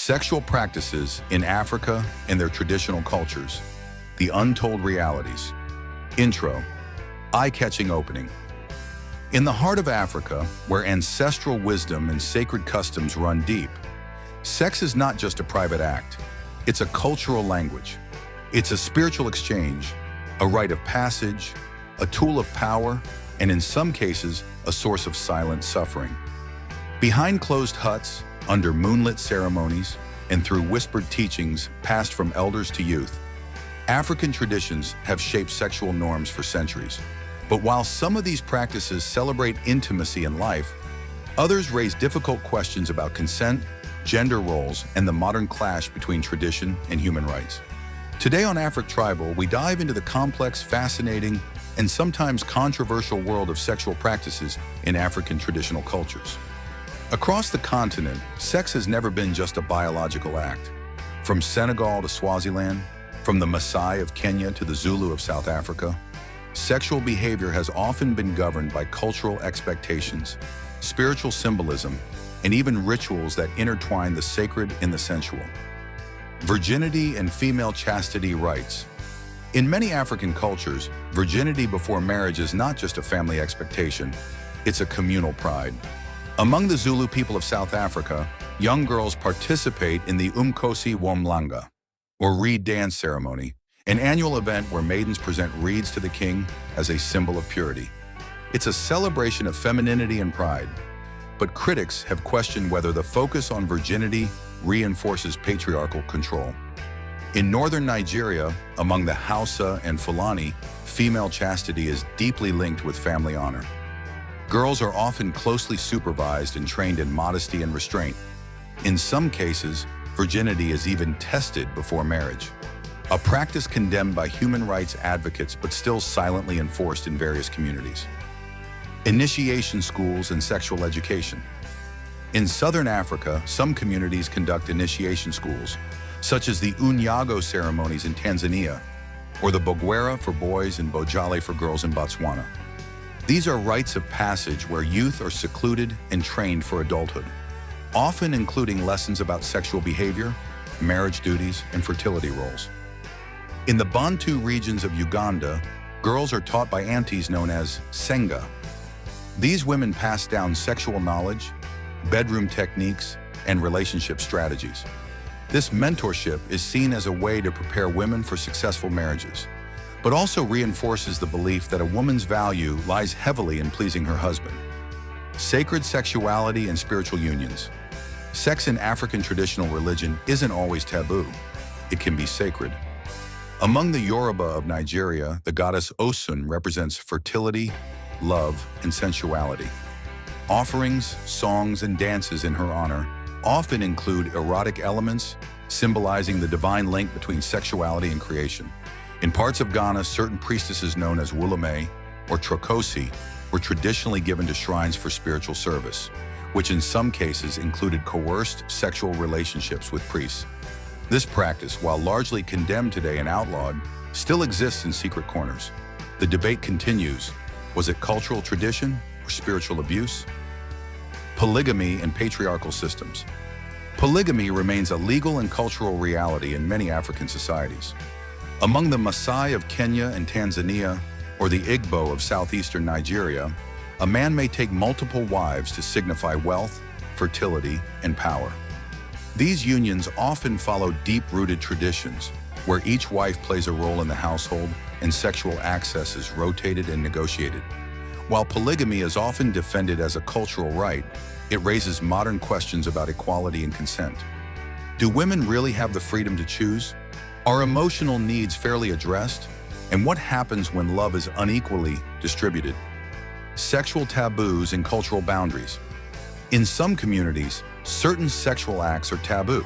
Sexual practices in Africa and their traditional cultures. The untold realities. Intro. Eye-catching opening. In the heart of Africa, where ancestral wisdom and sacred customs run deep, sex is not just a private act. It's a cultural language. It's a spiritual exchange, a rite of passage, a tool of power, and in some cases, a source of silent suffering. Behind closed huts, under moonlit ceremonies, and through whispered teachings passed from elders to youth, African traditions have shaped sexual norms for centuries. But while some of these practices celebrate intimacy in life, others raise difficult questions about consent, gender roles, and the modern clash between tradition and human rights. Today on Africa Tribal, we dive into the complex, fascinating, and sometimes controversial world of sexual practices in African traditional cultures. Across the continent, sex has never been just a biological act. From Senegal to Swaziland, from the Maasai of Kenya to the Zulu of South Africa, sexual behavior has often been governed by cultural expectations, spiritual symbolism, and even rituals that intertwine the sacred and the sensual. Virginity and female chastity rites. In many African cultures, virginity before marriage is not just a family expectation, it's a communal pride. Among the Zulu people of South Africa, young girls participate in the Umkosi Womlanga, or reed dance ceremony, an annual event where maidens present reeds to the king as a symbol of purity. It's a celebration of femininity and pride, but critics have questioned whether the focus on virginity reinforces patriarchal control. In northern Nigeria, among the Hausa and Fulani, female chastity is deeply linked with family honor. Girls are often closely supervised and trained in modesty and restraint. In some cases, virginity is even tested before marriage, a practice condemned by human rights advocates but still silently enforced in various communities. Initiation schools and sexual education. In southern Africa, some communities conduct initiation schools, such as the Unyago ceremonies in Tanzania, or the Bogwera for boys and Bojale for girls in Botswana. These are rites of passage where youth are secluded and trained for adulthood, often including lessons about sexual behavior, marriage duties, and fertility roles. In the Bantu regions of Uganda, girls are taught by aunties known as Senga. These women pass down sexual knowledge, bedroom techniques, and relationship strategies. This mentorship is seen as a way to prepare women for successful marriages, but also reinforces the belief that a woman's value lies heavily in pleasing her husband. Sacred sexuality and spiritual unions. Sex in African traditional religion isn't always taboo. It can be sacred. Among the Yoruba of Nigeria, the goddess Osun represents fertility, love, and sensuality. Offerings, songs, and dances in her honor often include erotic elements, symbolizing the divine link between sexuality and creation. In parts of Ghana, certain priestesses known as Wulame or Trokosi were traditionally given to shrines for spiritual service, which in some cases included coerced sexual relationships with priests. This practice, while largely condemned today and outlawed, still exists in secret corners. The debate continues. Was it cultural tradition or spiritual abuse? Polygamy and patriarchal systems. Polygamy remains a legal and cultural reality in many African societies. Among the Maasai of Kenya and Tanzania, or the Igbo of southeastern Nigeria, a man may take multiple wives to signify wealth, fertility, and power. These unions often follow deep-rooted traditions, where each wife plays a role in the household and sexual access is rotated and negotiated. While polygamy is often defended as a cultural right, it raises modern questions about equality and consent. Do women really have the freedom to choose? Are emotional needs fairly addressed? And what happens when love is unequally distributed? Sexual taboos and cultural boundaries. In some communities, certain sexual acts are taboo.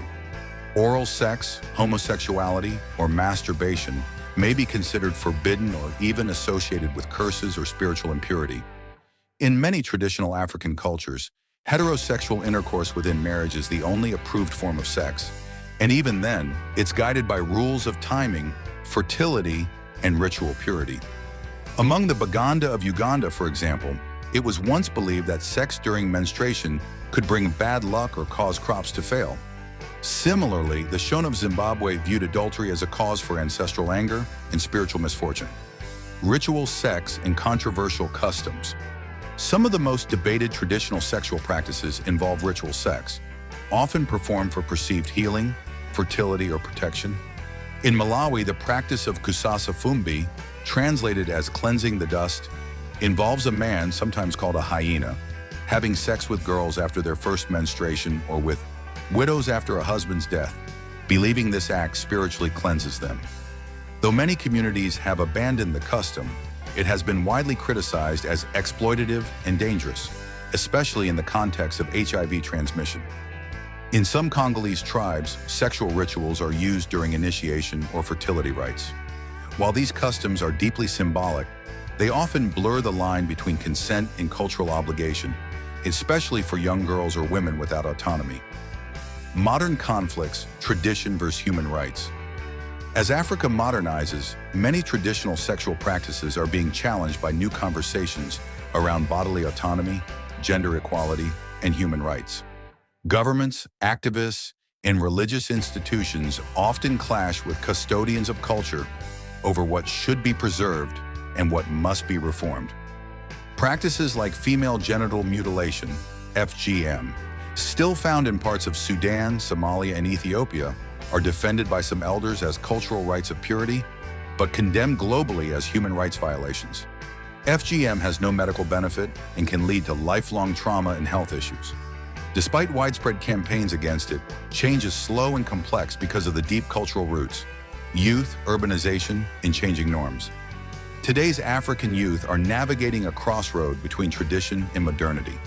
Oral sex, homosexuality, or masturbation may be considered forbidden or even associated with curses or spiritual impurity. In many traditional African cultures, heterosexual intercourse within marriage is the only approved form of sex, and even then, it's guided by rules of timing, fertility, and ritual purity. Among the Baganda of Uganda, for example, it was once believed that sex during menstruation could bring bad luck or cause crops to fail. Similarly, the Shona of Zimbabwe viewed adultery as a cause for ancestral anger and spiritual misfortune. Ritual sex and controversial customs. Some of the most debated traditional sexual practices involve ritual sex, often performed for perceived healing, fertility, or protection. In Malawi, the practice of kusasa fumbi, translated as cleansing the dust, involves a man, sometimes called a hyena, having sex with girls after their first menstruation or with widows after a husband's death, believing this act spiritually cleanses them. Though many communities have abandoned the custom, it has been widely criticized as exploitative and dangerous, especially in the context of HIV transmission. In some Congolese tribes, sexual rituals are used during initiation or fertility rites. While these customs are deeply symbolic, they often blur the line between consent and cultural obligation, especially for young girls or women without autonomy. Modern conflicts, tradition versus human rights. As Africa modernizes, many traditional sexual practices are being challenged by new conversations around bodily autonomy, gender equality, and human rights. Governments, activists, and religious institutions often clash with custodians of culture over what should be preserved and what must be reformed. Practices like female genital mutilation, FGM, still found in parts of Sudan, Somalia, and Ethiopia, are defended by some elders as cultural rites of purity, but condemned globally as human rights violations. FGM has no medical benefit and can lead to lifelong trauma and health issues. Despite widespread campaigns against it, change is slow and complex because of the deep cultural roots, youth, urbanization, and changing norms. Today's African youth are navigating a crossroad between tradition and modernity.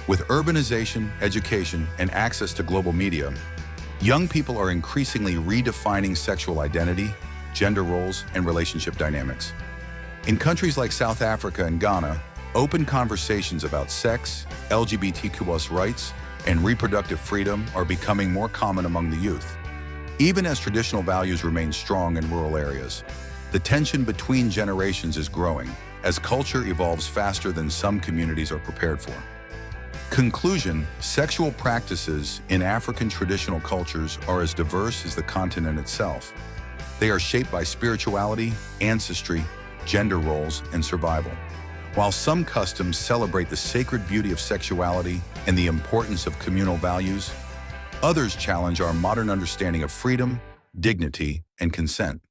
With urbanization, education, and access to global media, young people are increasingly redefining sexual identity, gender roles, and relationship dynamics. In countries like South Africa and Ghana, open conversations about sex, LGBTQ+ rights, and reproductive freedom are becoming more common among the youth. Even as traditional values remain strong in rural areas, the tension between generations is growing as culture evolves faster than some communities are prepared for. Conclusion: sexual practices in African traditional cultures are as diverse as the continent itself. They are shaped by spirituality, ancestry, gender roles, and survival. While some customs celebrate the sacred beauty of sexuality and the importance of communal values, others challenge our modern understanding of freedom, dignity, and consent.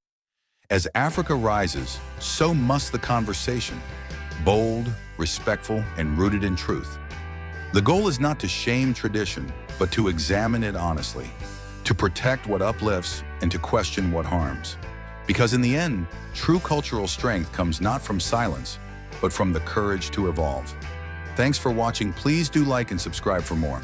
As Africa rises, so must the conversation, bold, respectful, and rooted in truth. The goal is not to shame tradition, but to examine it honestly, to protect what uplifts and to question what harms. Because in the end, true cultural strength comes not from silence, but from the courage to evolve. Thanks for watching. Please do like and subscribe for more.